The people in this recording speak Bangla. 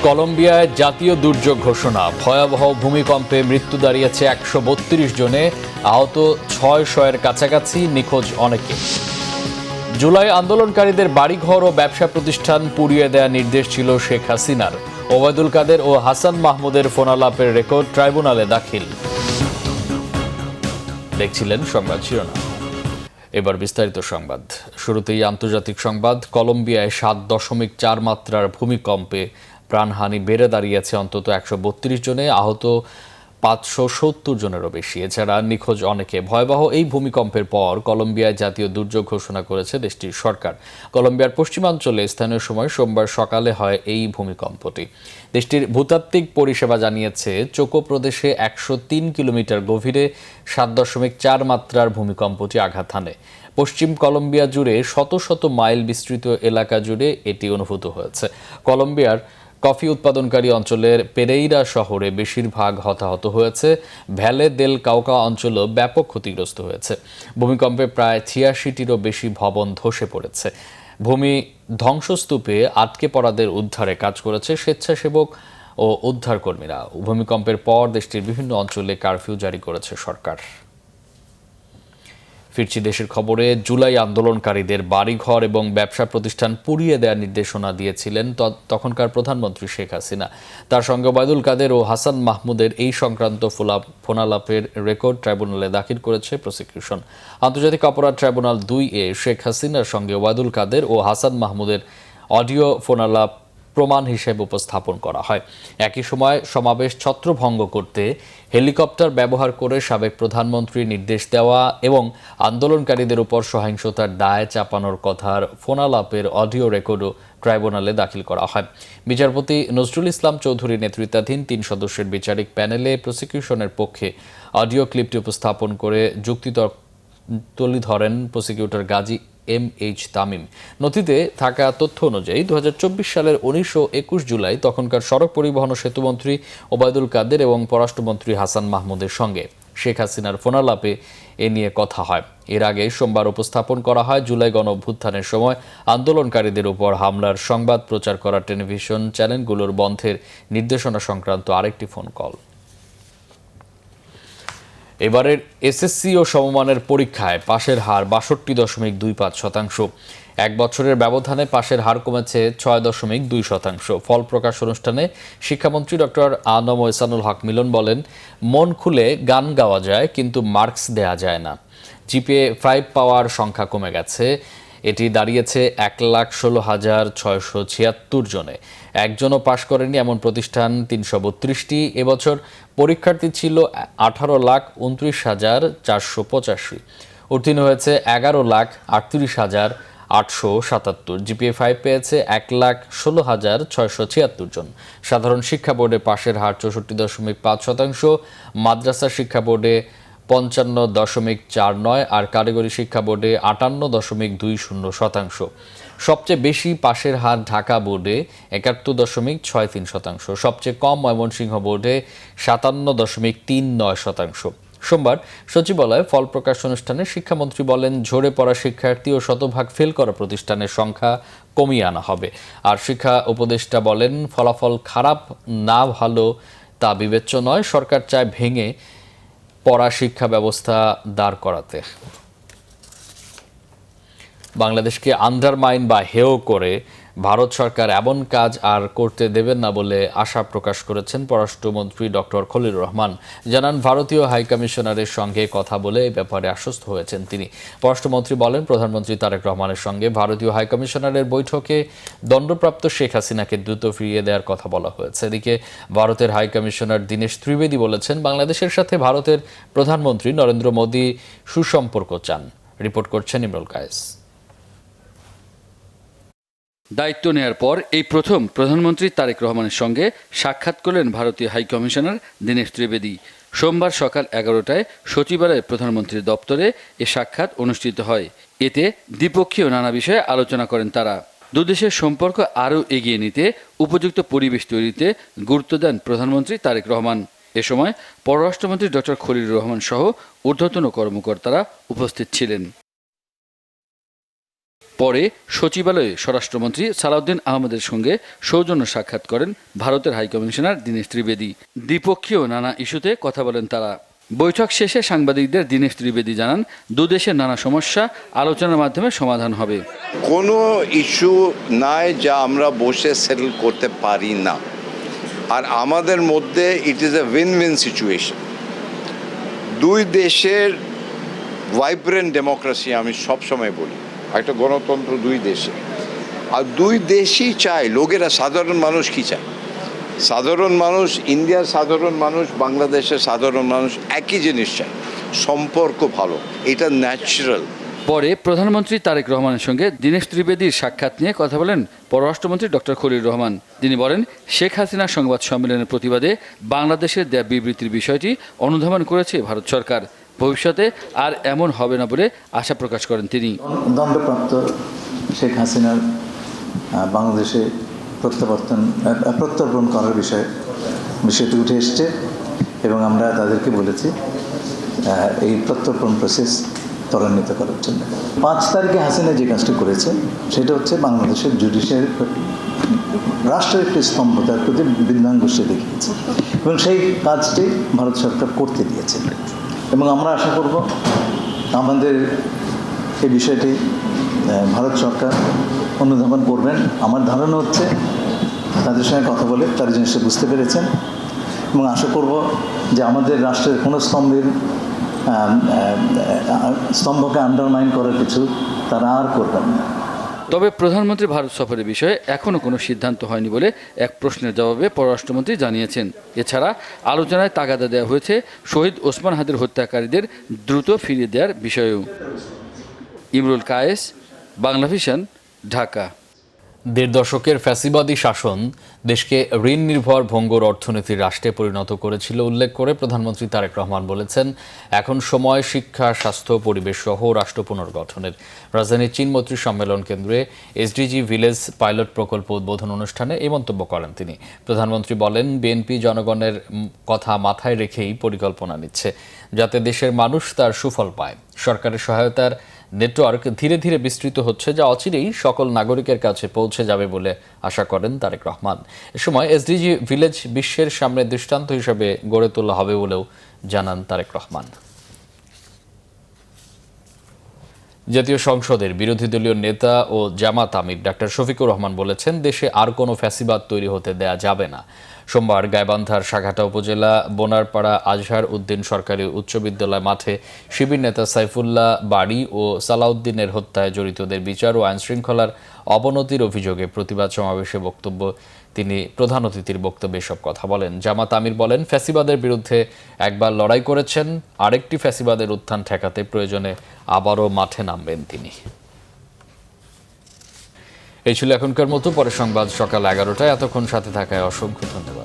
কলম্বিয়ায় জাতীয় দুর্যোগ ঘোষণা, ভয়াবহ ভূমিকম্পে মৃত্যু দাঁড়িয়েছে 132 জনে, আহত 600-এর কাছাকাছি, নিখোঁজ অনেকে। জুলাই আন্দোলনকারীদের বাড়িঘর ও ব্যবসা প্রতিষ্ঠান পুড়িয়ে দেওয়ার নির্দেশ ছিল শেখ হাসিনার। ওবায়দুল কাদের ও হাসান মাহমুদের ফোনালাপের রেকর্ড ট্রাইব্যুনালে দাখিল। দেখছিলেন সংবাদ শিরোনাম, এবার বিস্তারিত সংবাদ। শুরুতেই আন্তর্জাতিক সংবাদ। কলম্বিয়ায় 7.4 মাত্রার ভূমিকম্পে প্রাণহানি বেড়ে দাঁড়িয়েছে অন্তত 132 জনে, আহত 570 জনেরও বেশি। এছাড়া নিখোঁজ অনেকে। ভয়াবহ এই ভূমিকম্পের পর কলম্বিয়ায় জাতীয় দুর্যোগ ঘোষণা করেছে দেশটির সরকার। কলম্বিয়ার পশ্চিমাঞ্চলে স্থানীয় সময় সোমবার সকালে হয় এই ভূমিকম্পটি। দেশটির ভূতাত্ত্বিক পরিষেবা জানিয়েছে চোকো প্রদেশে 103 কিলোমিটার গভীরে 7.4 মাত্রার ভূমিকম্পটি আঘাত হানে। পশ্চিম কলম্বিয়া জুড়ে শত শত মাইল বিস্তৃত এলাকা জুড়ে এটি অনুভূত হয়েছে। কলম্বিয়ার কফি উৎপাদনকারী অঞ্চলের পেরেইরা শহরে বেশিরভাগ হতাহত হয়েছে। ভ্যালে দেল কাউকা অঞ্চলও ব্যাপক ক্ষতিগ্রস্ত হয়েছে। ভূমিকম্পে প্রায় 86টিরও বেশি ভবন ধসে পড়েছে। ভূমি ধ্বংসস্তূপে আটকে পড়াদের উদ্ধারে কাজ করেছে স্বেচ্ছাসেবক ও উদ্ধারকর্মীরা। ভূমিকম্পের পর দেশটির বিভিন্ন অঞ্চলে কারফিউ জারি করেছে সরকার। ফিরছি দেশের খবরে। জুলাই আন্দোলনকারীদের বাড়িঘর এবং ব্যবসা প্রতিষ্ঠান পুড়িয়ে দেওয়ার নির্দেশনা দিয়েছিলেন তখনকার প্রধানমন্ত্রী শেখ হাসিনা। তার সঙ্গে ওবায়দুল কাদের ও হাসান মাহমুদের এই সংক্রান্ত ফোনালাপের রেকর্ড ট্রাইব্যুনালে দাখিল করেছে প্রসিকিউশন। আন্তর্জাতিক অপরাধ ট্রাইব্যুনাল 2-এ শেখ হাসিনার সঙ্গে ওবায়দুল কাদের ও হাসান মাহমুদের অডিও ফোনালাপ প্রমাণ হিসেবে উপস্থাপন করা হয়। একই সময় সমাবেশ ছত্রভঙ্গ করতে হেলিকপ্টার ব্যবহার করে সাবেক প্রধানমন্ত্রীর নির্দেশ দেওয়া এবং আন্দোলনকারীদের উপর সহিংসতার দায় চাপানোর কথার ফোনালাপের অডিও রেকর্ডও ট্রাইব্যুনালে দাখিল করা হয়। বিচারপতি নজরুল ইসলাম চৌধুরী নেতৃত্বাধীন 3 সদস্যের বিচারিক প্যানেলে প্রসিকিউশনের পক্ষে অডিও ক্লিপটি উপস্থাপন করে যুক্তি তুলে ধরেন প্রসিকিউটর গাজী MH তামিম। নথিতে থাকা তথ্য অনুযায়ী 2024 সালের 19 ও 21 জুলাই তখনকার সড়ক পরিবহন ও সেতুমন্ত্রী ওবায়দুল কাদের এবং পররাষ্ট্রমন্ত্রী হাসান মাহমুদের সঙ্গে শেখ হাসিনার ফোনালাপে এ নিয়ে কথা হয়। এর আগে সোমবার উপস্থাপন করা হয় জুলাই গণঅভ্যুত্থানের সময় আন্দোলনকারীদের উপর হামলার সংবাদ প্রচার করা টেলিভিশন চ্যানেলগুলোর বন্ধের নির্দেশনা সংক্রান্ত আরেকটি ফোন কল। এবারের এসএসসি ও সমমানের পরীক্ষায় পাশের হার 62.25%। এক বছরের ব্যবধানে পাশের হার কমেছে 6.2%। ফল প্রকাশ অনুষ্ঠানে শিক্ষামন্ত্রী ডক্টর আনম এহসানুল হক মিলন বলেন, মন খুলে গান গাওয়া যায় কিন্তু মার্কস দেয়া যায় না। জিপিএ 5 পাওয়ার সংখ্যা কমে গেছে। এটি দাঁড়িয়েছে 1,16,676 জনে। একজনও পাশ করেনি এমন প্রতিষ্ঠান 332টি। এবছর পরীক্ষার্থী ছিল 18,29,485। উত্তীর্ণ হয়েছে 11,38,877। জিপিএ 5 পেয়েছে 1,16,676 জন। সাধারণ শিক্ষা বোর্ডে পাশের হার 64.5%, মাদ্রাসা শিক্ষা বোর্ডে 55.49 আর কারিগরি শিক্ষা বোর্ডে 58.20%। সবচেয়ে বেশি পাশের হার ঢাকা বোর্ডে 71.63%। সবচেয়ে কম ময়মনসিংহ বোর্ডে 57.39%। সোমবার সচিবালয়ে ফল প্রকাশ অনুষ্ঠানে শিক্ষামন্ত্রী বলেন, ঝরে পড়া শিক্ষার্থী ও শতভাগ ফেল করা প্রতিষ্ঠানের সংখ্যা কমিয়ে আনা হবে। আর শিক্ষা উপদেষ্টা বলেন, ফলাফল খারাপ না ভালো তা বিবেচ্য নয়। সরকার চায় ভেঙে পড়া শিক্ষা ব্যবস্থা দাঁড় করাতে। বাংলাদেশকে আন্ডারমাইন বা হেয় করে ভারত সরকার এমন কাজ আর করতে দেবেন না বলে আশা প্রকাশ করেছেন পররাষ্ট্রমন্ত্রী ডক্টর খলিলুর রহমান। জানান, ভারতীয় হাইকমিশনারের সঙ্গে কথা বলে এ ব্যাপারে আশ্বস্ত হয়েছেন তিনি। পররাষ্ট্রমন্ত্রী বলেন, প্রধানমন্ত্রী তারেক রহমানের সঙ্গে ভারতীয় হাইকমিশনারের বৈঠকে দণ্ডপ্রাপ্ত শেখ হাসিনাকে দ্রুত ফিরিয়ে দেওয়ার কথা বলা হয়েছে। এদিকে ভারতের হাইকমিশনার দীনেশ ত্রিবেদী বলেছেন, বাংলাদেশের সাথে ভারতের প্রধানমন্ত্রী নরেন্দ্র মোদী সুসম্পর্ক চান। রিপোর্ট করছেন ইমরুল কায়েস। দায়িত্ব নেয়ার পর এই প্রথম প্রধানমন্ত্রী তারেক রহমানের সঙ্গে সাক্ষাৎ করলেন ভারতীয় হাইকমিশনার দীনেশ ত্রিবেদী। সোমবার সকাল 11টায় সচিবালয়ের প্রধানমন্ত্রীর দপ্তরে এ সাক্ষাৎ অনুষ্ঠিত হয়। এতে দ্বিপক্ষীয় নানা বিষয়ে আলোচনা করেন তারা। দুদেশের সম্পর্ক আরও এগিয়ে নিতে উপযুক্ত পরিবেশ তৈরিতে গুরুত্ব দেন প্রধানমন্ত্রী তারেক রহমান। এ সময় পররাষ্ট্রমন্ত্রী ডক্টর খলিলুর রহমান সহ ঊর্ধ্বতন কর্মকর্তারা উপস্থিত ছিলেন। পরে সচিবালয়ে স্বরাষ্ট্রমন্ত্রী সালাউদ্দিন আহমেদের সঙ্গে সৌজন্য সাক্ষাৎ করেন ভারতের হাইকমিশনার দীনেশ ত্রিবেদী। দ্বিপক্ষীয় নানা ইস্যুতে কথা বলেন তারা। বৈঠক শেষে সাংবাদিকদের দীনেশ ত্রিবেদী জানান, দুদেশের নানা সমস্যা আলোচনার মাধ্যমে সমাধান হবে। কোনো ইস্যু নাই যা আমরা বসে সেটেল করতে পারি না, আর আমাদের মধ্যে it is a win win situation. দুই দেশের ভাইব্রেন্ট ডেমোক্রেসি, আমি সবসময় বলি, একটা গণতন্ত্র দুই দেশে, আর দুই দেশই চায় লোকেরা, সাধারণ মানুষ কি চায়, সাধারণ মানুষ, ইন্ডিয়ার সাধারণ মানুষ, বাংলাদেশের সাধারণ মানুষ একই জিনিস চায়, সম্পর্ক ভালো, এটা ন্যাচারাল। পরে প্রধানমন্ত্রী তারেক রহমানের সঙ্গে দীনেশ ত্রিবেদীর সাক্ষাৎ নিয়ে কথা বলেন পররাষ্ট্রমন্ত্রী ডক্টর খলিল রহমান। তিনি বলেন, শেখ হাসিনা সংবাদ সম্মেলনের প্রতিবাদে বাংলাদেশের দেয়া বিবৃতির বিষয়টি অনুধাবন করেছে ভারত সরকার। ভবিষ্যতে আর এমন হবে না বলে আশা প্রকাশ করেন তিনি। দণ্ডপ্রাপ্ত শেখ হাসিনার বাংলাদেশে প্রত্যর্পণ করার বিষয়টি উঠে এসছে এবং আমরা তাদেরকে বলেছি এই প্রত্যর্পণ প্রসেস ত্বরান্বিত করার জন্য। 5 তারিখে হাসিনা যে কাজটি করেছে সেটা হচ্ছে বাংলাদেশের জুডিশিয়ারি রাষ্ট্রের একটি স্তম্ভতার প্রতি বৃদ্ধাঙ্গুষ্ঠে দেখিয়েছে এবং সেই কাজটি ভারত সরকার করতে দিয়েছে এবং আমরা আশা করব আমাদের এই বিষয়টি ভারত সরকার অনুধাবন করবেন। আমার ধারণা হচ্ছে তাদের সঙ্গে কথা বলে তারা জিনিসটা বুঝতে পেরেছেন এবং আশা করব যে আমাদের রাষ্ট্রের কোনো স্তম্ভকে আন্ডারমাইন করার কিছু তারা আর করবেন না। তবে প্রধানমন্ত্রী ভারত সফরের বিষয়ে এখনও কোনো সিদ্ধান্ত হয়নি বলে এক প্রশ্নের জবাবে পররাষ্ট্রমন্ত্রী জানিয়েছেন। এছাড়া আলোচনায় তাগাদা দেওয়া হয়েছে শহীদ ওসমান হাদির হত্যাকারীদের দ্রুত ফিরিয়ে দেওয়ার বিষয়েও। ইমরুল কায়েস, বাংলা ভিশন, ঢাকা। 1.5 দশকের ফ্যাসিবাদী শাসন দেশকে ঋণ নির্ভর ভঙ্গুর অর্থনীতির রাষ্ট্রে পরিণত করেছিল উল্লেখ করে প্রধানমন্ত্রী তারেক রহমান বলেছেন, এখন সময় শিক্ষা, স্বাস্থ্য, পরিবেশ সহ রাষ্ট্র পুনর্গঠনের। রাজধানীর চীনমৈত্রী সম্মেলন কেন্দ্রে এসডিজি ভিলেজ পাইলট প্রকল্প উদ্বোধন অনুষ্ঠানে এই মন্তব্য করেন তিনি। প্রধানমন্ত্রী বলেন, বিএনপি জনগণের কথা মাথায় রেখেই পরিকল্পনা নিচ্ছে যাতে দেশের মানুষ তার সুফল পায়। সরকারের সহায়তার নেটওয়ার্ক ধীরে ধীরে বিস্তৃত হচ্ছে, যা অচিরেই সকল নাগরিকের কাছে পৌঁছে যাবে বলে আশা করেন তারেক রহমান। এ সময় এসডিজি ভিলেজ বিশ্বের সামনে দৃষ্টান্ত হিসেবে গড়ে তোলা হবে বলেও জানান তারেক রহমান। জাতীয় সংসদের বিরোধী দলীয় নেতা ও জামাত আমির ডাক্তার শফিকুর রহমান বলেছেন, দেশে আর কোনো ফ্যাসিবাদ তৈরি হতে দেয়া যাবে না। সোমবার গাইবান্ধার সাঘাটা উপজেলা বোনারপাড়া আজহার উদ্দিন সরকারি উচ্চ বিদ্যালয় মাঠে শিবির নেতা সাইফুল্লাহ বাড়ি ও সালাউদ্দিনের হত্যায় জড়িতদের বিচার ও আইনশৃঙ্খলার অবনতির অভিযোগে প্রতিবাদ সমাবেশে বক্তব্য তিনি প্রধান অতিথির বক্তব্যে সব কথা বলেন। জামাত আমির বলেন, ফ্যাসিবাদের বিরুদ্ধে একবার লড়াই করেছেন, আরেকটি ফ্যাসিবাদের উত্থান ঠেকাতে প্রয়োজনে আবারও মাঠে নামবেন তিনি। এই ছিল এখনকার মতো। পরে সংবাদ সকাল 11টায়। এতক্ষণ সাথে থাকায় অসংখ্য ধন্যবাদ।